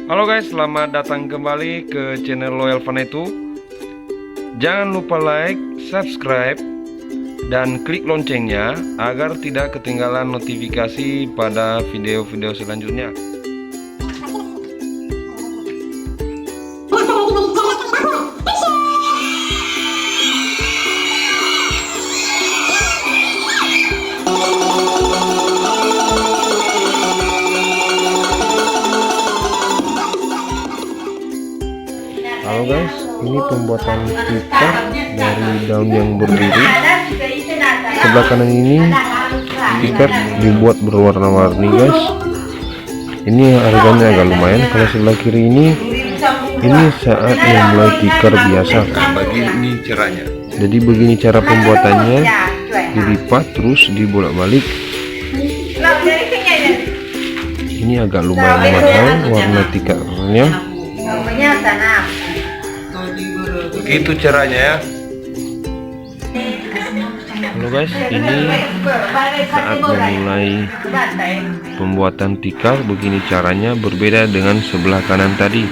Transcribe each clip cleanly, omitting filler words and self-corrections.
Halo guys, selamat datang kembali ke channel Loyal Vanetu. Jangan lupa like, subscribe, dan klik loncengnya agar tidak ketinggalan notifikasi pada video-video selanjutnya. Halo guys, ini pembuatan tikar dari daun yang berduri. Sebelah kanan ini tikar dibuat berwarna-warni guys. Ini harganya agak lumayan. Kalau sebelah kiri ini saat memulai tikar biasa. Begini caranya. Jadi begini cara pembuatannya, dilipat terus dibolak-balik. Ini agak lumayan mahal warna tikarnya. Begitu caranya ya. Halo guys, ini saat memulai pembuatan tikar, begini caranya, berbeda dengan sebelah kanan tadi.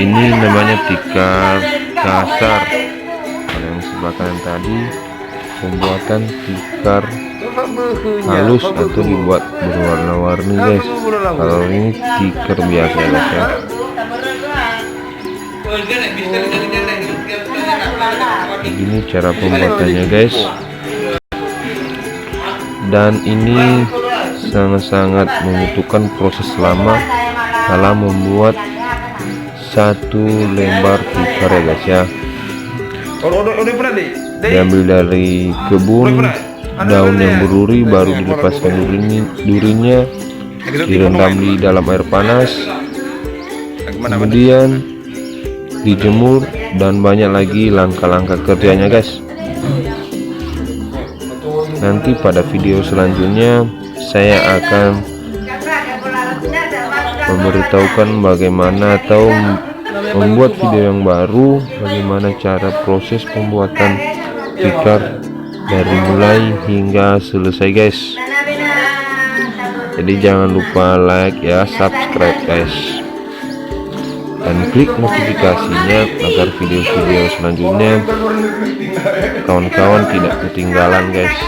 Ini namanya tikar kasar. Kalau yang sebelah kanan tadi pembuatan tikar halus atau dibuat berwarna-warni guys. Kalau ini tikar biasa guys ya. Begini cara pembuatannya guys. Dan ini sangat-sangat membutuhkan proses lama dalam membuat satu lembar tikar ya guys ya. Diambil dari kebun daun yang berduri, baru dilepaskan durinya, direndam di dalam air panas, kemudian dijemur, dan banyak lagi langkah-langkah kerjanya guys. Nanti pada video selanjutnya saya akan memberitahukan bagaimana atau membuat video yang baru, bagaimana cara proses pembuatan tikar dari mulai hingga selesai guys. Jadi jangan lupa like ya, subscribe guys, dan klik notifikasinya agar video-video selanjutnya kawan-kawan tidak ketinggalan guys.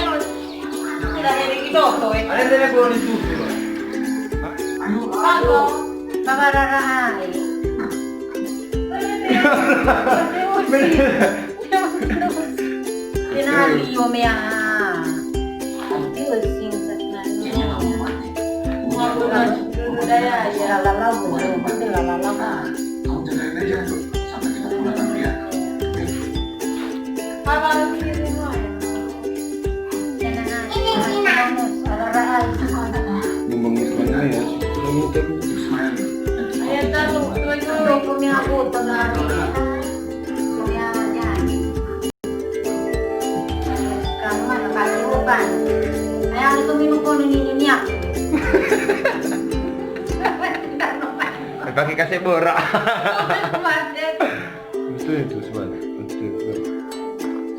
Pakai kasih borak. Betul itu semua. Betul.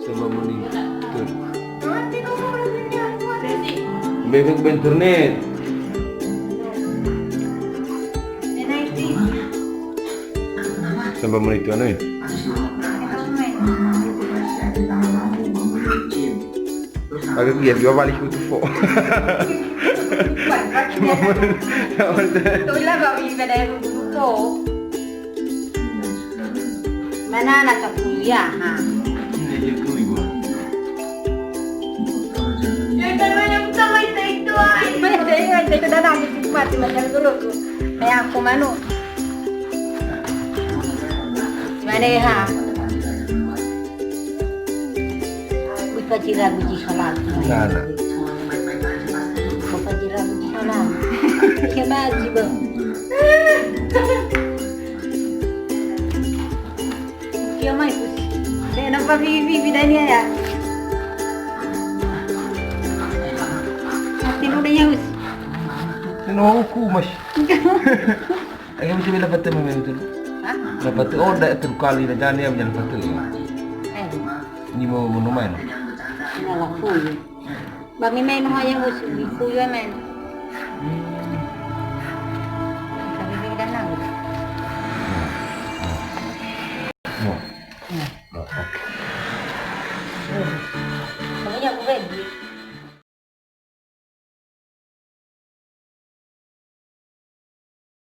Sama monitor. Bebek internet. Sama monitor nih. Agak giat juga balik itu kok. Mana anak kuliah? Ya namanya sama itu ay. Itu dah nak cepat macam dulu tu. Saya aku manu. Mana ha? Buka jiran buji halal. Nana. Buka jiran buji halal. Siapa jiba? Siapa itu? Saya nampak vivi dania ya. Masih udah nyus. Aku mas. Ayo mesti bila dapat temu itu. Dapat dah terkali dah jangan ya jangan dapat. Ini mau main. Nala fuyo. Ba mi men ho yang usu, fuyo men. Kami dan nang. Kamu yang gue